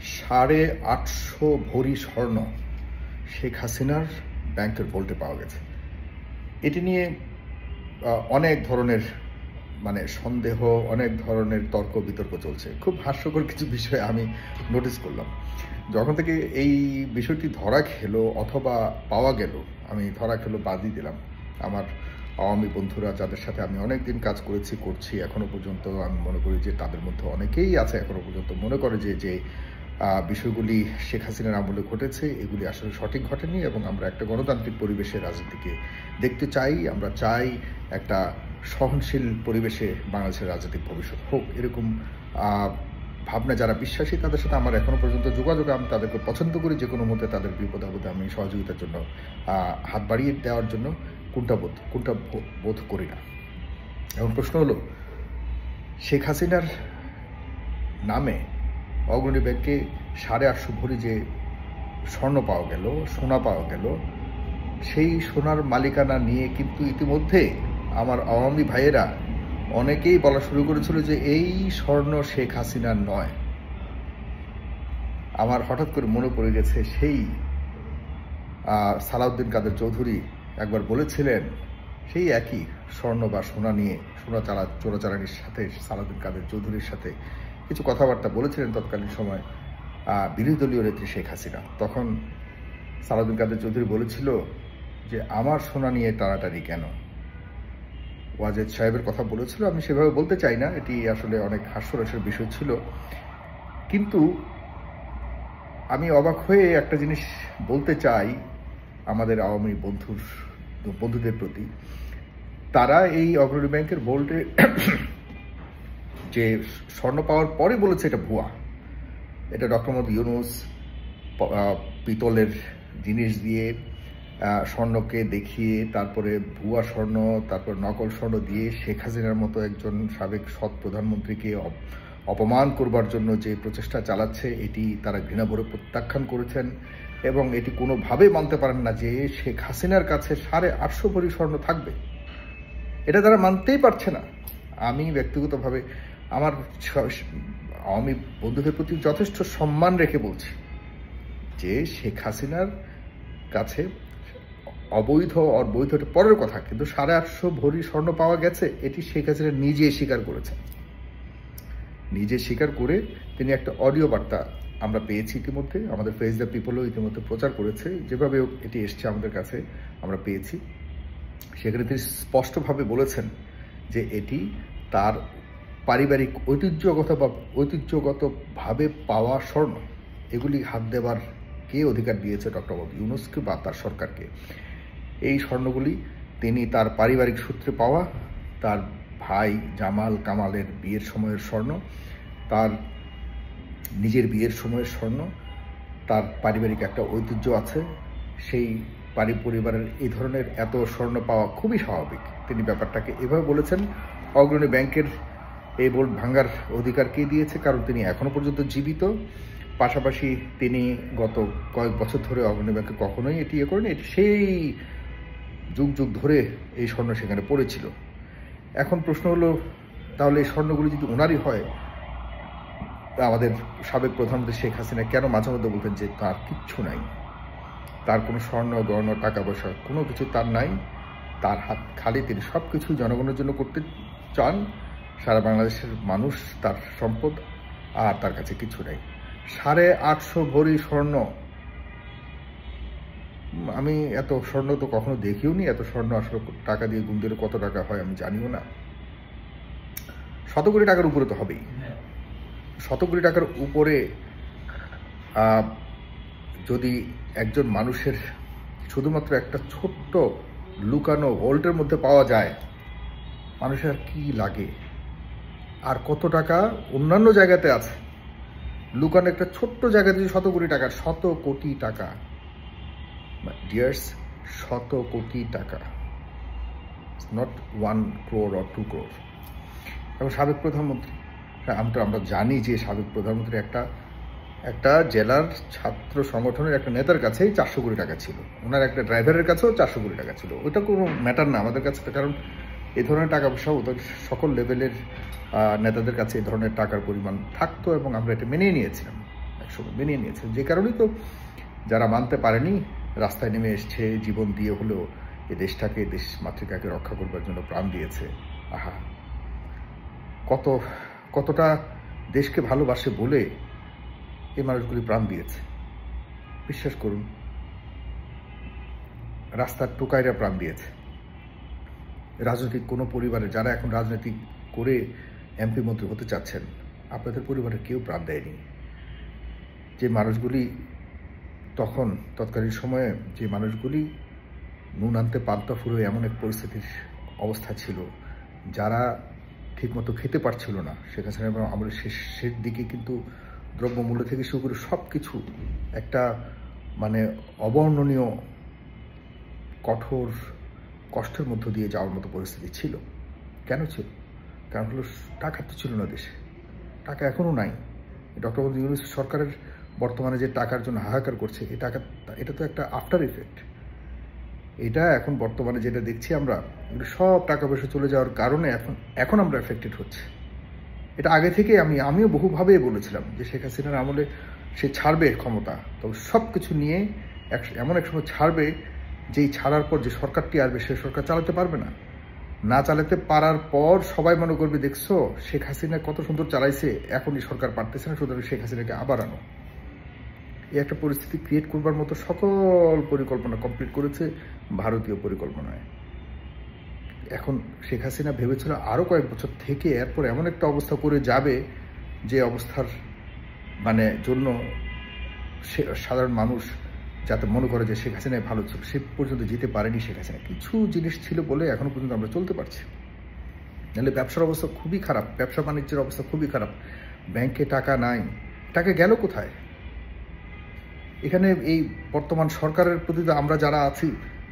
850 ভরি স্বর্ণ শেখ হাসিনার ব্যাংকের ভল্টে পাওয়া গেছে। এটি নিয়ে অনেক ধরনের সন্দেহ, অনেক ধরনের তর্ক বিতর্ক চলছে। খুব হাস্যকর কিছু বিষয় আমি নোটিস করলাম। যখন থেকে এই বিষয়টি ধরা খেলো অথবা পাওয়া গেল, আমি ধরা খেলো বাদই দিলাম। আমার আওয়ামী বন্ধুরা যাদের সাথে আমি অনেক দিন কাজ করছি এখনো পর্যন্ত, আমি মনে করি যে তাদের মধ্যে অনেকেই আছে এখনো পর্যন্ত মনে করে যে বিষয়গুলি শেখ হাসিনার আমলে ঘটেছে এগুলি আসলে সঠিক ঘটেনি, এবং আমরা একটা গণতান্ত্রিক পরিবেশে রাজনীতিকে দেখতে চাই। আমরা চাই একটা সহনশীল পরিবেশে বাংলাদেশের রাজনৈতিক ভবিষ্যৎ হোক। এরকম ভাবনা যারা বিশ্বাসী তাদের সাথে আমার এখনো পর্যন্ত যোগাযোগ, আমি তাদেরকে পছন্দ করি। যে কোনো মতে তাদের বিপদ আপদে আমি সহযোগিতার জন্য হাত বাড়িয়ে দেওয়ার জন্য কোনটা বোধ করি না। এখন প্রশ্ন হলো, শেখ হাসিনার নামে অগ্রণী ব্যাংকে 850 ভরি যে স্বর্ণ পাওয়া গেল, সোনা পাওয়া গেল, সেই সোনার মালিকানা নিয়ে কিন্তু ইতিমধ্যে আমার আওয়ামী ভাইয়েরা অনেকেই বলা শুরু করেছিল যে এই স্বর্ণ শেখ হাসিনার নয়। আমার হঠাৎ করে মনে পড়ে গেছে সেই সালাউদ্দিন কাদের চৌধুরী একবার বলেছিলেন, সেই একই স্বর্ণ বা সোনা নিয়ে চোরাচালানির সাথে সালাউদ্দিন কাদের চৌধুরীর সাথে কিছু কথাবার্তা বলেছিলেন তৎকালীন সময় বিরোধী দলীয় নেত্রী শেখ হাসিনা। তখন সালাউদ্দিন কাদের চৌধুরী বলেছিল যে আমার সোনা নিয়ে টানাটানি কেন। ওয়াজেদ সাহেবের কথা বলেছিল, আমি সেভাবে বলতে চাই না, এটি আসলে অনেক হাস্যরসের বিষয় ছিল। কিন্তু আমি অবাক হয়ে একটা জিনিস বলতে চাই আমাদের আওয়ামী বন্ধুদের প্রতি। তারা এই অগ্রণী ব্যাংকের ভল্টে যে স্বর্ণ পাওয়ার পরে বলেছে এটা ভুয়া, এটা ডক্টর মোহাম্মদ ইউনূস পিতলের জিনিস দিয়ে স্বর্ণকে দেখিয়ে তারপরে ভুয়া স্বর্ণ, তারপর নকল স্বর্ণ দিয়ে শেখ হাসিনার মতো একজন সাবেক সৎ প্রধানমন্ত্রীকে অপমান করবার জন্য যে প্রচেষ্টা চালাচ্ছে এটি তারা ঘৃণাভরে প্রত্যাখ্যান করেছেন, এবং এটি কোনোভাবে মানতে পারেন না যে শেখ হাসিনার কাছে 850 ভরি স্বর্ণ থাকবে। এটা তারা মানতেই পারছে না। আমি ব্যক্তিগতভাবে আমার আওয়ামী বন্ধুদের প্রতি যথেষ্ট সম্মান রেখে বলছি যে শেখ হাসিনার কাছে অবৈধ আর বৈধ পরের কথা, কিন্তু 850 ভরি স্বর্ণ পাওয়া গেছে এটি শেখ হাসিনা নিজে স্বীকার করেছেন। নিজে স্বীকার করে তিনি একটা অডিও বার্তা আমরা পেয়েছি ইতিমধ্যে, আমাদের ফেস দ্য পিপলও ইতিমধ্যে প্রচার করেছে, যেভাবে এটি এসছে আমাদের কাছে আমরা পেয়েছি। সেখানে তিনি স্পষ্টভাবে বলেছেন যে এটি তার পারিবারিক ঐতিহ্যগতভাবে পাওয়া স্বর্ণ। এগুলি হাত দেবার কে অধিকার দিয়েছে? ডক্টর মোহাম্মদ ইউনূসকে বা তার সরকারকে। এই স্বর্ণগুলি তিনি তার পারিবারিক সূত্রে পাওয়া, তার ভাই জামাল কামালের বিয়ের সময়ের স্বর্ণ, তার নিজের বিয়ের সময়ের স্বর্ণ। তার পারিবারিক একটা ঐতিহ্য আছে, সেই পরিবারের এই ধরনের এত স্বর্ণ পাওয়া খুবই স্বাভাবিক। তিনি ব্যাপারটাকে এভাবে বলেছেন। অগ্রণী ব্যাংকের এই বোর্ড ভাঙার অধিকার কে দিয়েছে? কারণ তিনি এখনো পর্যন্ত জীবিত, পাশাপাশি তিনি গত কয়েক বছর ধরে অগ্রণী ব্যাংকে কখনোই এটি করেনি। এটি সেই যুগ যুগ ধরে এই স্বর্ণ সেখানে পড়েছিল। এখন প্রশ্ন হলো, তাহলে এই স্বর্ণগুলি যদি ওনারই হয়, আমাদের সাবেক প্রধানমন্ত্রী শেখ হাসিনা কেন মাঝে মধ্যে বলতেন যে তার কিচ্ছু নাই, তার কোনো স্বর্ণ গয়না টাকা পয়সা কোনো কিছু তার নাই, তার হাত খালি, তিনি সব কিছু জনগণের জন্য করতে চান, সারা বাংলাদেশের মানুষ তার সম্পদ, আর তার কাছে কিছু নেই। 850 ভরি স্বর্ণ, আমি এত স্বর্ণ তো কখনো দেখিও নি। এত স্বর্ণ আসলে টাকা দিয়ে গুণ দিলে কত টাকা হয় আমি জানিও না। 100 কোটি টাকার উপরে তো হবেই। 100 কোটি টাকার উপরে যদি একজন মানুষের শুধুমাত্র একটা ছোট্ট লুকানো ভল্টের মধ্যে পাওয়া যায়, মানুষের আর কি লাগে? আর কত টাকা অন্যান্য জায়গাতে আছে লুকানো, একটা ছোট্ট জায়গাতে 100 কোটি টাকা, 100 কোটি টাকা ডিয়ার্স, 100 কোটি টাকা, নট 1 crore or 2 crore। এবং সাবেক প্রধানমন্ত্রী, আমরা জানি যে সাবেক প্রধানমন্ত্রী একটা জেলার ছাত্র সংগঠনের একটা নেতার কাছেই 400 কোটি টাকা ছিল, ওনার একটা ড্রাইভারের কাছেও 400 কোটি টাকা ছিল। ওইটা কোনো ম্যাটার না আমাদের কাছে, কারণ এই ধরনের টাকা পয়সা ওদের সকল লেভেলের নেতাদের কাছে এই ধরনের টাকার পরিমাণ থাকতো এবং আমরা এটা মেনেই নিয়েছিলাম। একসময় মেনে নিয়েছে। যে কারণেই তো যারা মানতে পারেনি রাস্তায় নেমে এসছে, জীবন দিয়ে হলেও এ দেশটাকে, দেশ মাতৃকাকে রক্ষা করবার জন্য প্রাণ দিয়েছে। আহা, কতটা দেশকে ভালোবাসে বলে এই মানুষগুলি প্রাণ দিয়েছে। বিশ্বাস করুন, রাস্তার টোকাইরা প্রাণ দিয়েছে। রাজনৈতিক কোনো পরিবারে যারা এখন রাজনীতি করে এমপি মন্ত্রী হতে চাচ্ছেন, আপনাদের পরিবারের কেউ প্রাণ দেয়নি। যে মানুষগুলি তৎকালীন সময়ে যে মানুষগুলি নুন আনতে পান্তা ফুরোয় এমন এক পরিস্থিতির অবস্থা ছিল, যারা ঠিকমতো খেতে পারছিল না, সেখানে আমাদের শেষের দিকে কিন্তু দ্রব্যমূল্য থেকে শুরু করে সব কিছু একটা মানে অবর্ণনীয় কঠোর কষ্টের মধ্য দিয়ে যাওয়ার মতো পরিস্থিতি ছিল। কেন ছিল? কারণ হলো টাকা তো ছিল না দেশে, টাকা এখনও নাই। ডক্টর মোহাম্মদ ইউনূস সরকারের বর্তমানে যে টাকার জন্য হাহাকার করছে, এটা তো একটা আফটার ইফেক্ট। এটা এখন বর্তমানে যেটা দেখছি আমরা, সব টাকা পয়সা চলে যাওয়ার কারণে এখন আমরা এফেক্টেড হচ্ছে। এটা আগে থেকে আমিও বহুভাবে বলেছিলাম যে শেখ হাসিনার আমলে সে ছাড়বে ক্ষমতা, তবে সব কিছু নিয়ে এমন এক সময় ছাড়বে, যেই ছাড়ার পর যে সরকারটি আসবে সে সরকার চালাতে পারবে না। না চালাতে পারার পর সবাই মনে করবে, দেখছো শেখ হাসিনা কত সুন্দর চালাইছে, এখন এই সরকার পারতেছে না, সুতরাং শেখ হাসিনাকে আবার আনো। এই একটা পরিস্থিতি ক্রিয়েট করবার মতো সকল পরিকল্পনা কমপ্লিট করেছে ভারতীয় পরিকল্পনায়। এখন শেখ হাসিনা ভেবেছিল আরও কয়েক বছর থেকে এরপর এমন একটা অবস্থা করে যাবে, যে অবস্থার জন্য সাধারণ মানুষ যাতে মনে করে যে শেখ হাসিনাই ভালো ছিল। সে পর্যন্ত যেতে পারেনি শেখ হাসিনা। কিছু জিনিস ছিল বলে এখনো পর্যন্ত আমরা চলতে পারছি। নাহলে ব্যবসার অবস্থা খুবই খারাপ, ব্যবসা বাণিজ্যের অবস্থা খুবই খারাপ। ব্যাংকে টাকা নাই, টাকা গেল কোথায়? এখানে এই বর্তমান সরকারের প্রতি আমরা যারা আছি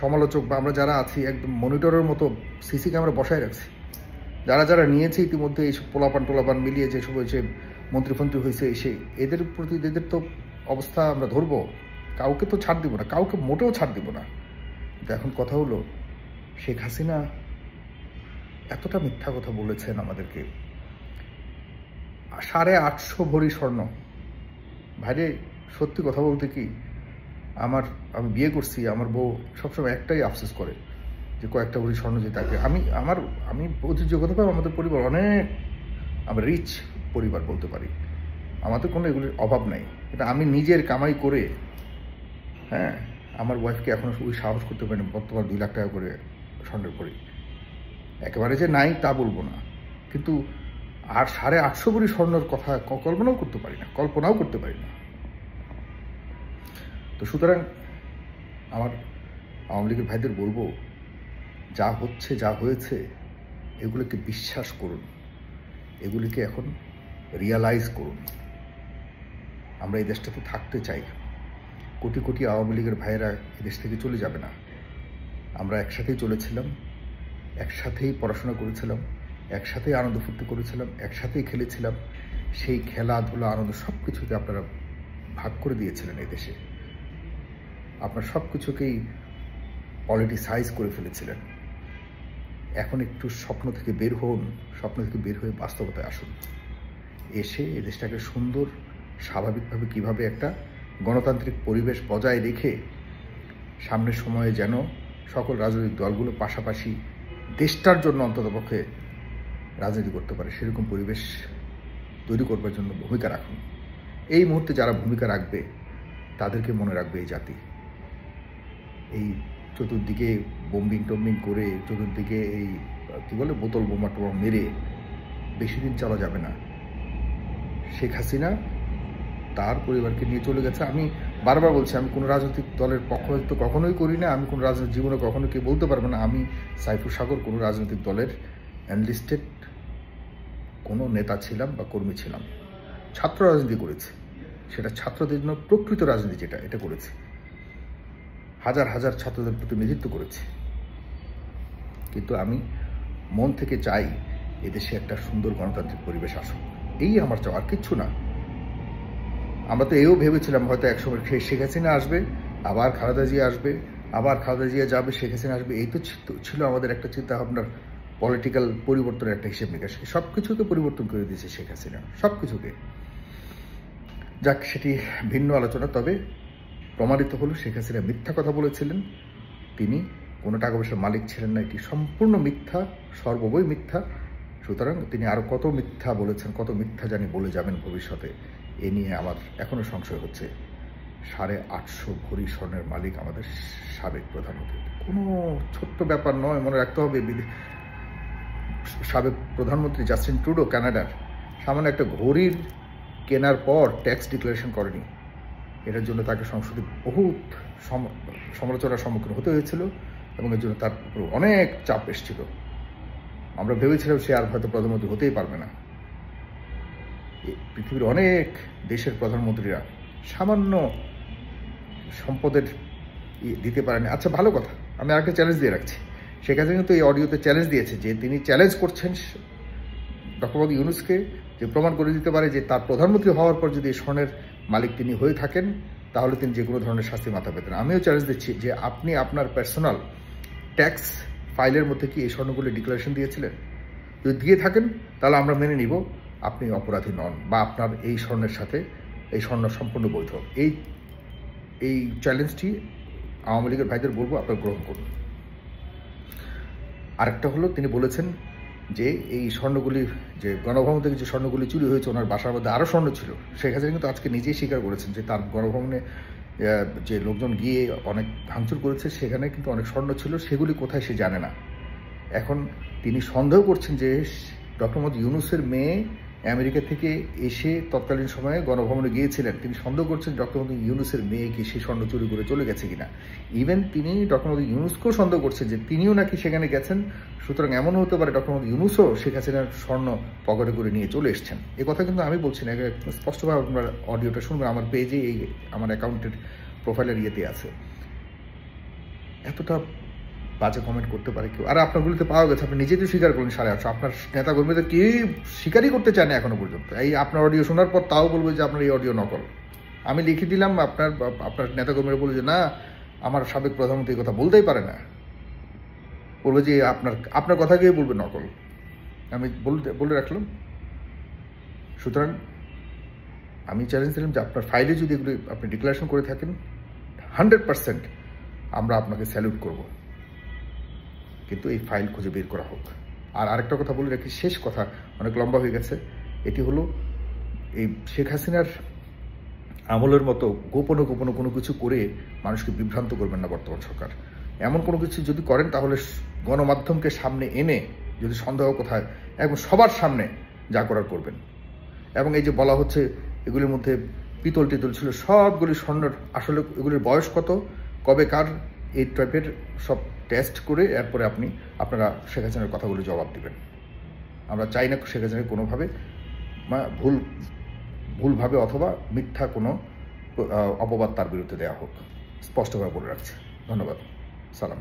সমালোচক, বা আমরা যারা আছি একদম মনিটরের মতো সিসি ক্যামেরা বসায় রাখছি। যারা নিয়েছে ইতিমধ্যে এইসব পোলাপান মিলিয়ে যেসব হয়েছে, মন্ত্রী হয়েছে, এদের প্রতি এদের তো অবস্থা আমরা ধরবো। কাউকে তো ছাড় দিব না, কাউকে মোটেও ছাড় দিব না। কিন্তু এখন কথা হলো, শেখ হাসিনা এতটা মিথ্যা কথা বলেছেন আমাদেরকে। 850 ভরি স্বর্ণ। ভাইরে, সত্যি কথা বলতে কি, আমি বিয়ে করছি, আমার বউ সবসময় একটাই আফসোস করে যে কয়েকটা ভরি স্বর্ণ যে তাকে আমি প্রতিযোগিতা পাই। আমাদের পরিবার অনেক, আমরা রিচ পরিবার বলতে পারি, আমাদের কোনো এগুলির অভাব নাই। এটা আমি নিজের কামাই করে, হ্যাঁ, আমার ওয়াইফকে এখনো ওই সাহস করতে পারি না। বর্তমান 2 লাখ টাকা করে স্বর্ণের করি, একেবারে যে নাই তা বলবো না, কিন্তু আর 850 ভরি স্বর্ণের কথা কল্পনাও করতে পারি না। তো সুতরাং আমার আওয়ামী লীগের ভাইদের বলবো, যা হচ্ছে যা হয়েছে এগুলোকে বিশ্বাস করুন, এগুলিকে এখন রিয়ালাইজ করুন। আমরা এই দেশটাতে থাকতে চাই। কোটি কোটি আওয়ামী লীগের ভাইয়েরা এদেশ থেকে চলে যাবে না। আমরা একসাথেই চলেছিলাম, একসাথেই পড়াশোনা করেছিলাম, একসাথেই আনন্দ ফুর্তি করেছিলাম, একসাথেই খেলেছিলাম। সেই খেলাধুলা আনন্দ সব কিছুকে আপনারা ভাগ করে দিয়েছিলেন এই দেশে। আপনার সব কিছুকেই পলিটিসাইজ করে ফেলেছিলেন। এখন একটু স্বপ্ন থেকে বের হয়ে বাস্তবতায় আসুন। এসে এই দেশটাকে সুন্দর স্বাভাবিকভাবে কিভাবে একটা গণতান্ত্রিক পরিবেশ বজায় রেখে সামনের সময়ে যেন সকল রাজনৈতিক দলগুলো পাশাপাশি দেশটার জন্য অন্ততপক্ষে রাজনীতি করতে পারে, সেরকম পরিবেশ তৈরি করবার জন্য ভূমিকা রাখুন। এই মুহূর্তে যারা ভূমিকা রাখবে তাদেরকে মনে রাখবে এই জাতি। এই চতুর্দিকে টম্বিং করে, চতুর্দিকে এই বোতল বোমা টোমা মেরে বেশি দিন চলা যাবে না। শেখ হাসিনা তার পরিবারকে নিয়ে চলে গেছে। আমি বারবার বলছি, আমি কোনো রাজনৈতিক দলের পক্ষপাতিত্ব কখনোই করি না। আমি কোনো রাজনৈতিক জীবনে কখনো কেউ বলতে পারবে না আমি সাইফুর সাগর কোনো রাজনৈতিক দলের এনলিস্টেড কোনো নেতা ছিলাম বা কর্মী ছিলাম। ছাত্র রাজনীতি করেছি, সেটা ছাত্রদের জন্য প্রকৃত রাজনীতি যেটা, এটা করেছি। হাজার হাজার ছাত্রদের প্রতিনিধিত্ব করেছি। কিন্তু আমি মন থেকে চাই এদেশে একটা সুন্দর গণতান্ত্রিক পরিবেশ আসুক, এই আমার চাওয়া, আর কিচ্ছু না। আমরা তো এও ভেবেছিলাম হয়তো একসময় শেখ হাসিনা আসবে, আবার খালেদা জিয়া আসবে, আবার খালেদা জিয়া যাবে, শেখ হাসিনা আসবে। এই তো ছিল আমাদের একটা চিন্তা ভাবনার পলিটিক্যাল পরিবর্তনের একটা হিসেব নিকাশ। সব কিছুকে পরিবর্তন করে দিয়েছে শেখ হাসিনা, সব কিছুকে। যাক, সেটি ভিন্ন আলোচনা। তবে প্রমাণিত হলো শেখ হাসিনা মিথ্যা কথা বলেছিলেন, তিনি কোনো টাকা পয়সার মালিক ছিলেন না, এটি সম্পূর্ণ মিথ্যা, সর্ববই মিথ্যা। সুতরাং তিনি আরও কত মিথ্যা বলেছেন, কত মিথ্যা জানি বলে যাবেন ভবিষ্যতে, এ নিয়ে আমার এখনও সংশয় হচ্ছে। 850 ভরি স্বর্ণের মালিক আমাদের সাবেক প্রধানমন্ত্রী, কোনো ছোট্ট ব্যাপার নয়, মনে রাখতে হবে। সাবেক প্রধানমন্ত্রী জাস্টিন ট্রুডো কানাডার সামান্য একটা ঘড়ির কেনার পর ট্যাক্স ডিক্লারেশন করেনি, এটার জন্য তাকে সংসদে বহুত সমালোচনার সম্মুখীন হতে হয়েছিল এবং এর জন্য তার উপর অনেক চাপ এসেছিল। আমরা ভেবেছিলাম সে আর হয়তো প্রধানমন্ত্রী হতেই পারবে না। পৃথিবীর অনেক দেশের প্রধানমন্ত্রীরা সামান্য সম্পদের দিতে পারেনি। আচ্ছা, ভালো কথা, আমি আরেকটা চ্যালেঞ্জ দিয়ে রাখছি। শেখ হাসিনা কিন্তু এই অডিওতে চ্যালেঞ্জ দিয়েছে যে তিনি চ্যালেঞ্জ করছেন ডক্টর মোহাম্মদ ইউনূসকে, যে প্রমাণ করে দিতে পারে যে তার প্রধানমন্ত্রী হওয়ার পর যদি এই স্বর্ণের মালিক তিনি হয়ে থাকেন তাহলে তিনি যে কোনো ধরনের শাস্তি মাথা পেতেন। আমিও চ্যালেঞ্জ দিচ্ছি যে আপনি আপনার পার্সোনাল ট্যাক্স ফাইলের মধ্যে কি এই স্বর্ণগুলি ডিক্লারেশন দিয়েছিলেন? যদি দিয়ে থাকেন তাহলে আমরা মেনে নিব আপনি অপরাধী নন, বা আপনার এই স্বর্ণের সাথে এই স্বর্ণ সম্পূর্ণ বৈধ। এই চ্যালেঞ্জটি আওয়ামী লীগের ভাইদের বলবো আপনারা গ্রহণ করুন। আরেকটা হলো, তিনি বলেছেন যে এই স্বর্ণগুলি, যে গণভবন থেকে যে স্বর্ণগুলি চুরি হয়েছে, ওনার বাসার মধ্যে আরও স্বর্ণ ছিল। শেখ হাসিনা কিন্তু আজকে নিজেই স্বীকার করেছেন যে তার গণভবনে যে লোকজন গিয়ে অনেক ভাঙচুর করেছে, সেখানে কিন্তু অনেক স্বর্ণ ছিল, সেগুলি কোথায় সে জানে না। এখন তিনি সন্দেহ করছেন যে ডক্টর মোহাম্মদ ইউনূসের মেয়ে আমেরিকা থেকে এসে তৎকালীন সময়ে গণভবনে গিয়েছিলেন। তিনি সন্দেহ করছেন ডক্টর মোহাম্মদ ইউনূসের মেয়ে কি সেই স্বর্ণ চুরি করে চলে গেছে কিনা। ইভেন তিনি ডক্টর মোহাম্মদ ইউনূসকেও সন্দেহ করছেন যে তিনিও নাকি সেখানে গেছেন। সুতরাং এমনও হতে পারে ডক্টর মোহাম্মদ ইউনূসও শেখ হাসিনার স্বর্ণ পকেটে করে নিয়ে চলে এসছেন। এ কথা কিন্তু আমি বলছি না, স্পষ্টভাবে আপনার অডিওটা শুনবেন, আমার পেজে এই আমার অ্যাকাউন্টের প্রোফাইলের ইয়েতে আছে। এতটা বাজে কমেন্ট করতে পারে কেউ? আর আপনারগুলিতে পাওয়া গেছে, আপনি নিজেই তো স্বীকার করলেন 850। আপনার নেতা কর্মীদের কেউই স্বীকারই করতে চায় না এখনো পর্যন্ত। এই আপনার অডিও শোনার পর তাও বলবো যে আপনার এই অডিও নকল। আমি লিখে দিলাম, আপনার নেতা কর্মীরা বলে যে না, আমার সাবেক প্রধানমন্ত্রী কথা বলতেই পারে না, বলবে যে আপনার কথাকেই বলবে নকল। আমি বলে রাখলাম। সুতরাং আমি চ্যালেঞ্জ দিলাম যে আপনার ফাইলে যদি এগুলি আপনি ডিক্লারেশন করে থাকেন 100% আমরা আপনাকে স্যালুট করব, কিন্তু এই ফাইল খুঁজে বের করা হোক। আর আরেকটা কথা বলে রাখি, শেষ কথা, অনেক লম্বা হয়ে গেছে। এটি হলো, এই শেখ হাসিনার আমলের মতো গোপনে গোপনে কোনো কিছু করে মানুষকে বিভ্রান্ত করবেন না বর্তমান সরকার। এমন কোনো কিছু যদি করেন তাহলে গণমাধ্যমকে সামনে এনে যদি সন্দেহ কোথায় এবং সবার সামনে যা করার করবেন। এবং এই যে বলা হচ্ছে এগুলির মধ্যে পিতল টিতল ছিল, সবগুলি স্বর্ণের আসলে এগুলির বয়স কত, কবে কার, এই টাইপের সব টেস্ট করে এরপরে আপনারা শেখ হাসিনার কথাগুলো জবাব দিবেন। আমরা চাই না শেখ হাসিনাকে কোনোভাবে ভুলভাবে অথবা মিথ্যা কোনো অপবাদ তার বিরুদ্ধে দেওয়া হোক। স্পষ্টভাবে বলে রাখছে। ধন্যবাদ। সালাম।